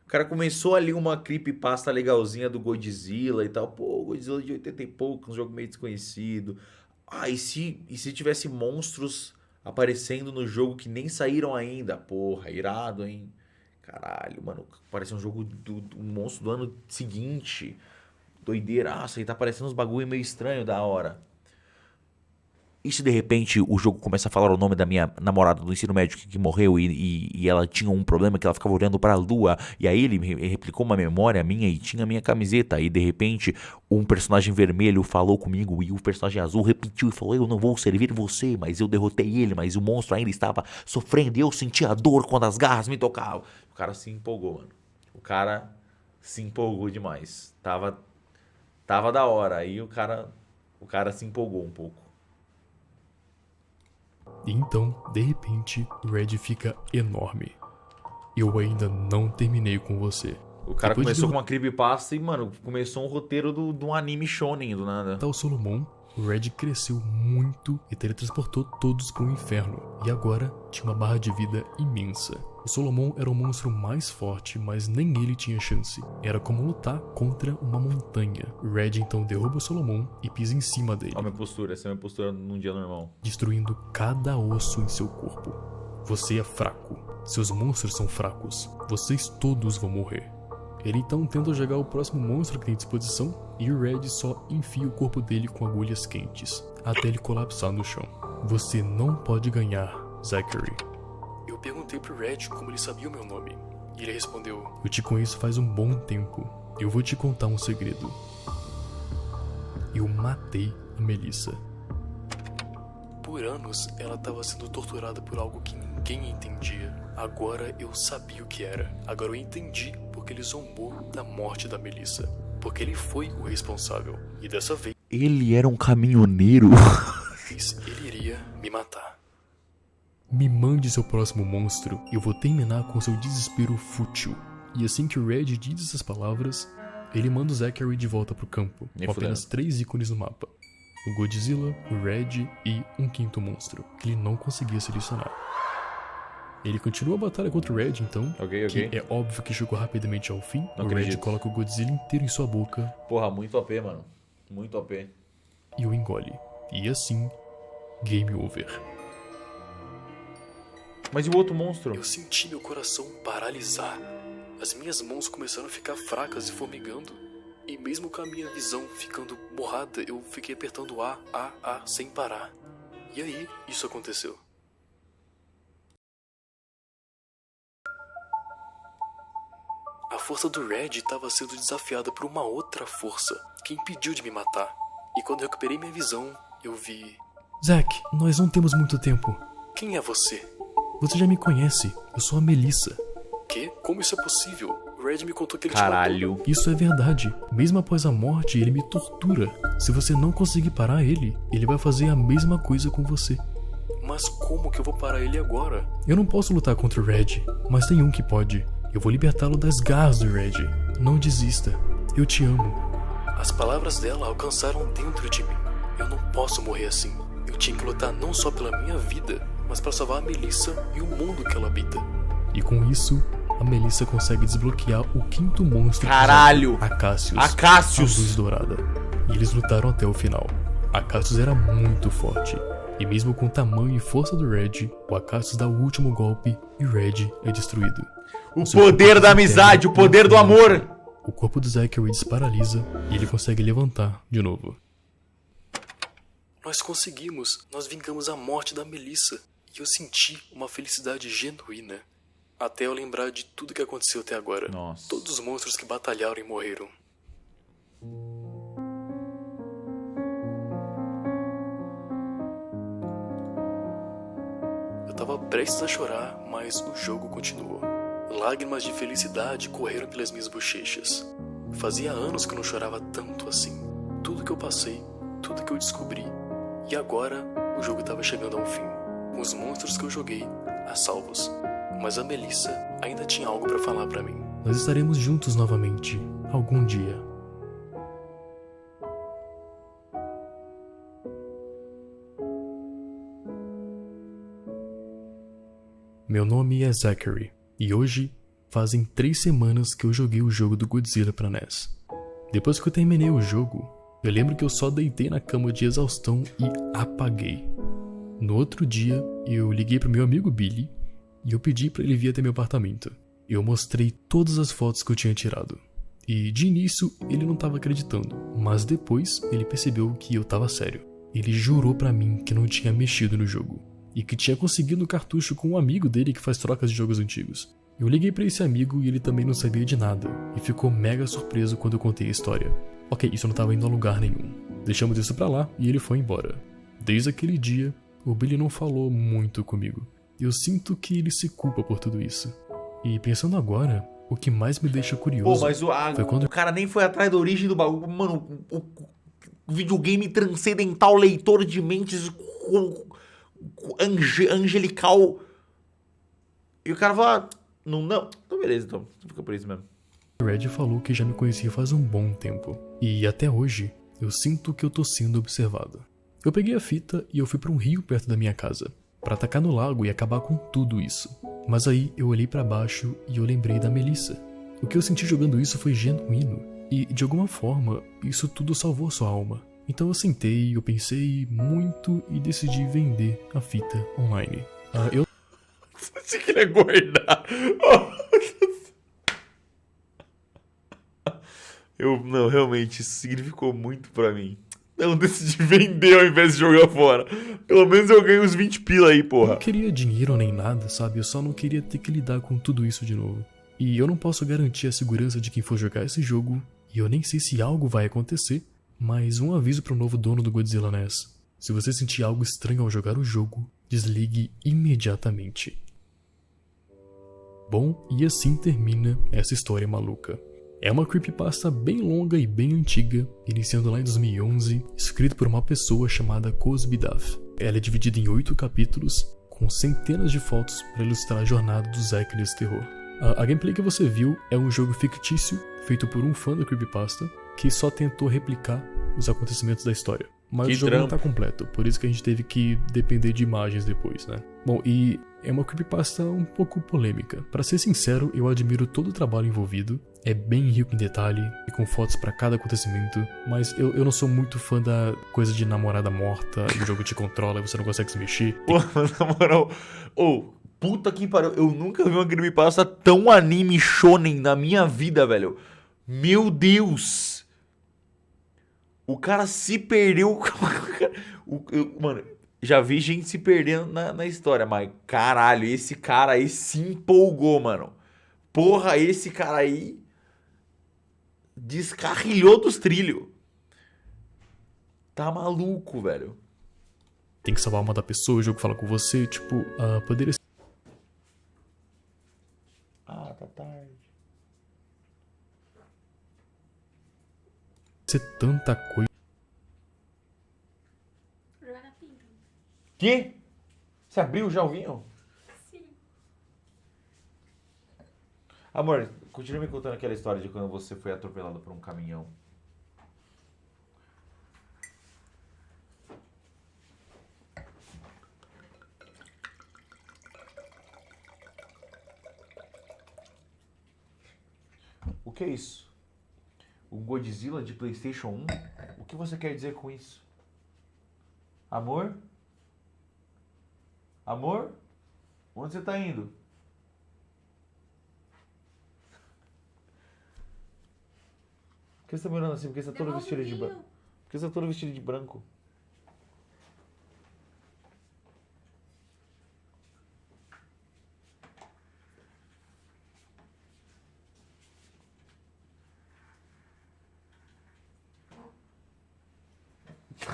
O cara começou ali uma creepypasta legalzinha do Godzilla e tal. Pô, Godzilla de 80 e pouco, um jogo meio desconhecido. Ah, e se tivesse monstros aparecendo no jogo que nem saíram ainda? Porra, irado, hein? Caralho, mano, parece um jogo um monstro do ano seguinte. Doideiraça, e tá aparecendo uns bagulho meio estranho da hora. E se de repente o jogo começa a falar o nome da minha namorada do ensino médio que morreu e ela tinha um problema que ela ficava olhando pra lua, e aí ele replicou uma memória minha e tinha a minha camiseta, e de repente um personagem vermelho falou comigo e o personagem azul repetiu e falou: eu não vou servir você, mas eu derrotei ele, mas o monstro ainda estava sofrendo e eu sentia a dor quando as garras me tocavam. O cara se empolgou, mano. O cara se empolgou demais. Tava da hora, aí o cara se empolgou um pouco.
E então, de repente, o Red fica enorme. Eu ainda não terminei com você.
O cara
Depois
começou
de
com uma creepypasta e, mano, começou um roteiro de um anime shonen do nada.
derrotar o Solomon, o Red cresceu muito e teletransportou todos para o inferno. E agora tinha uma barra de vida imensa. O Solomon era o monstro mais forte, mas nem ele tinha chance. Era como lutar contra uma montanha. O Red então derruba o Solomon e pisa em cima dele,
Olha a minha postura, essa é a minha postura num dia normal.
destruindo cada osso em seu corpo. Você é fraco. Seus monstros são fracos. Vocês todos vão morrer. Ele então tenta jogar o próximo monstro que tem à disposição e o Red só enfia o corpo dele com agulhas quentes, até ele colapsar no chão. Você não pode ganhar, Zachary. Eu perguntei pro Red como ele sabia o meu nome, e ele respondeu: eu te conheço faz um bom tempo. Eu vou te contar um segredo. Eu matei a Melissa. Por anos, ela estava sendo torturada por algo que ninguém entendia. Agora eu sabia o que era. Agora eu entendi porque ele zombou da morte da Melissa. Porque ele foi o responsável. E dessa vez,
Ele era um caminhoneiro.
ele iria me matar. Me mande seu próximo monstro e eu vou terminar com seu desespero fútil. E assim que o Red diz essas palavras, ele manda o Zachary de volta pro campo,
Nem
com
fudendo.
apenas 3 ícones no mapa. O Godzilla, o Red e um quinto monstro, que ele não conseguia selecionar. Ele continua a batalha contra o Red, então,
Ok.
que é óbvio que chegou rapidamente ao fim.
Não
o Red
acredito.
coloca o Godzilla inteiro em sua boca
Porra, muito OP, mano. Muito OP.
e o engole. E assim, game over.
Mas e o outro monstro?
Eu senti meu coração paralisar. As minhas mãos começaram a ficar fracas e formigando. E mesmo com a minha visão ficando borrada, eu fiquei apertando A, sem parar. E aí, isso aconteceu. A força do Red estava sendo desafiada por uma outra força, que impediu de me matar. E quando eu recuperei minha visão, eu vi... Zack, nós não temos muito tempo. Quem é você? Você já me conhece, eu sou a Melissa. Que? Como isso é possível? O Red me contou que ele te
Caralho.
matou. Isso é verdade. Mesmo após a morte, ele me tortura. Se você não conseguir parar ele, ele vai fazer a mesma coisa com você. Mas como que eu vou parar ele agora? Eu não posso lutar contra o Red, mas tem um que pode. Eu vou libertá-lo das garras do Red. Não desista. Eu te amo. As palavras dela alcançaram dentro de mim. Eu não posso morrer assim. Eu tinha que lutar não só pela minha vida, mas para salvar a Melissa e o mundo que ela habita. E com isso, a Melissa consegue desbloquear o quinto monstro.
Caralho!
A Cassius.
A Cassius!
A Luz Dourada. E eles lutaram até o final. A Cassius era muito forte. E mesmo com o tamanho e força do Red, o Acacius dá o último golpe e o Red é destruído.
O poder da amizade, o poder do amor!
O corpo do Zachary desparalisa e ele consegue levantar de novo. Nós conseguimos! Nós vingamos a morte da Melissa. E eu senti uma felicidade genuína. Até eu lembrar de tudo que aconteceu até agora.
Nossa.
Todos os monstros que batalharam e morreram. Eu tava prestes a chorar, mas o jogo continuou. Lágrimas de felicidade correram pelas minhas bochechas. Fazia anos que eu não chorava tanto assim. Tudo que eu passei, tudo que eu descobri. E agora, o jogo estava chegando a um fim. Com os monstros que eu joguei, a salvos. Mas a Melissa ainda tinha algo pra falar pra mim. Nós estaremos juntos novamente, algum dia. Meu nome é Zachary, e hoje fazem 3 semanas que eu joguei o jogo do Godzilla pra NES. Depois que eu terminei o jogo, eu lembro que eu só deitei na cama de exaustão e apaguei. No outro dia, eu liguei pro meu amigo Billy e eu pedi pra ele vir até meu apartamento. Eu mostrei todas as fotos que eu tinha tirado. E de início ele não tava acreditando, mas depois ele percebeu que eu tava sério. Ele jurou pra mim que não tinha mexido no jogo e que tinha conseguido um cartucho com um amigo dele que faz trocas de jogos antigos. Eu liguei pra esse amigo e ele também não sabia de nada e ficou mega surpreso quando eu contei a história. Ok, isso não tava indo a lugar nenhum. Deixamos isso pra lá e ele foi embora. Desde aquele dia, o Billy não falou muito comigo. Eu sinto que ele se culpa por tudo isso. E pensando agora, o que mais me deixa curioso...
Pô, mas
foi quando...
o cara nem foi atrás da origem do bagulho. Mano, o videogame transcendental, leitor de mentes, angelical. E o cara fala... Não. Então beleza, então. Fica por isso mesmo.
O Red falou que já me conhecia faz um bom tempo. E até hoje, eu sinto que eu tô sendo observado. Eu peguei a fita e eu fui pra um rio perto da minha casa, pra atacar no lago e acabar com tudo isso. Mas aí eu olhei pra baixo e eu lembrei da Melissa. O que eu senti jogando isso foi genuíno. E de alguma forma, isso tudo salvou sua alma. Então eu sentei, eu pensei muito e decidi vender a fita online.
Você queria guardar. Não, realmente, isso significou muito pra mim. Eu decidi vender ao invés de jogar fora. Pelo menos eu ganho uns 20 pila aí, porra.
Eu não queria dinheiro nem nada, sabe? Eu só não queria ter que lidar com tudo isso de novo. E eu não posso garantir a segurança de quem for jogar esse jogo. E eu nem sei se algo vai acontecer. Mas um aviso pro novo dono do Godzilla NES. Se você sentir algo estranho ao jogar o jogo, desligue imediatamente. Bom, e assim termina essa história maluca. É uma creepypasta bem longa e bem antiga, iniciando lá em 2011, escrito por uma pessoa chamada Cosby Duff. Ela é dividida em 8 capítulos, com centenas de fotos para ilustrar a jornada do Zack nesse terror. A gameplay que você viu é um jogo fictício, feito por um fã da creepypasta, que só tentou replicar os acontecimentos da história. Mas o jogo não tá completo, por isso que a gente teve que depender de imagens depois, né? Bom, e é uma creepypasta um pouco polêmica. Pra ser sincero, eu admiro todo o trabalho envolvido. É bem rico em detalhe e com fotos pra cada acontecimento. Mas eu não sou muito fã da coisa de namorada morta e o jogo te controla e você não consegue se mexer.
Pô, na moral... puta que pariu. Eu nunca vi uma creepypasta tão anime shonen na minha vida, velho. Meu Deus... O cara se perdeu. Mano, já vi gente se perdendo na história, mas caralho, esse cara aí se empolgou, mano. Porra, esse cara aí descarrilhou dos trilhos. Tá maluco, velho.
Tem que salvar uma da pessoa, o jogo fala com você, tipo, poderia ser.
Ah, tá tarde.
Ser tanta coisa.
Que? Você abriu já o vinho?
Sim.
Amor, continua me contando aquela história de quando você foi atropelado por um caminhão. O que é isso? Um Godzilla de PlayStation 1? O que você quer dizer com isso? Amor? Amor? Onde você tá indo? Por que você tá me olhando assim? Porque você tá todo
Devolve
vestido
o
de
vinho.
branco. Por que você tá todo vestido de branco?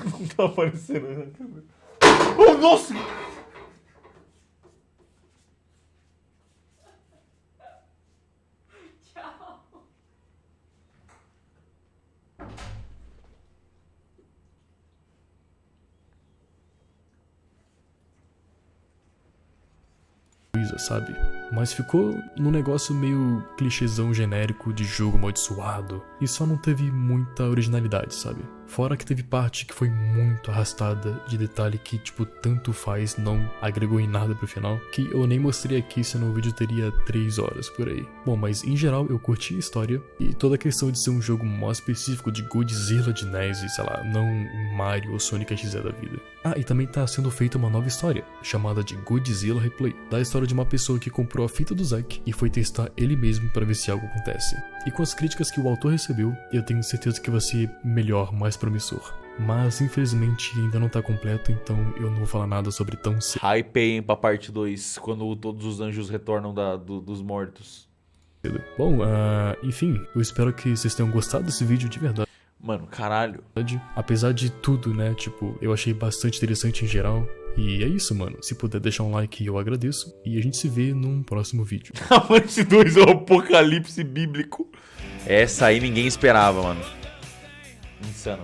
Não tá aparecendo na câmera. Oh, nossa!
Tchau.
Coisa, sabe? Mas ficou num negócio meio clichêzão genérico de jogo amaldiçoado e só não teve muita originalidade, sabe? Fora que teve parte que foi muito arrastada de detalhe que, tipo, tanto faz, não agregou em nada pro final, que eu nem mostrei aqui, senão o vídeo teria 3 horas por aí. Bom, mas em geral eu curti a história e toda a questão de ser um jogo mó específico de Godzilla de NES e, sei lá, não Mario ou Sonic XZ da vida. Ah, e também tá sendo feita uma nova história, chamada de Godzilla Replay, da história de uma pessoa que comprou a fita do Zack e foi testar ele mesmo para ver se algo acontece. E com as críticas que o autor recebeu, eu tenho certeza que vai ser melhor, mais promissor. Mas infelizmente ainda não tá completo, então eu não vou falar nada sobre tão cedo.
Hypei pra parte 2, quando todos os anjos retornam dos mortos.
Bom, enfim, eu espero que vocês tenham gostado desse vídeo de verdade.
Mano, caralho.
Apesar de tudo, né, tipo, eu achei bastante interessante em geral. E é isso, mano. Se puder deixar um like, eu agradeço. E a gente se vê num próximo vídeo.
Amante 2 é o apocalipse bíblico. Essa aí ninguém esperava, mano. Insano.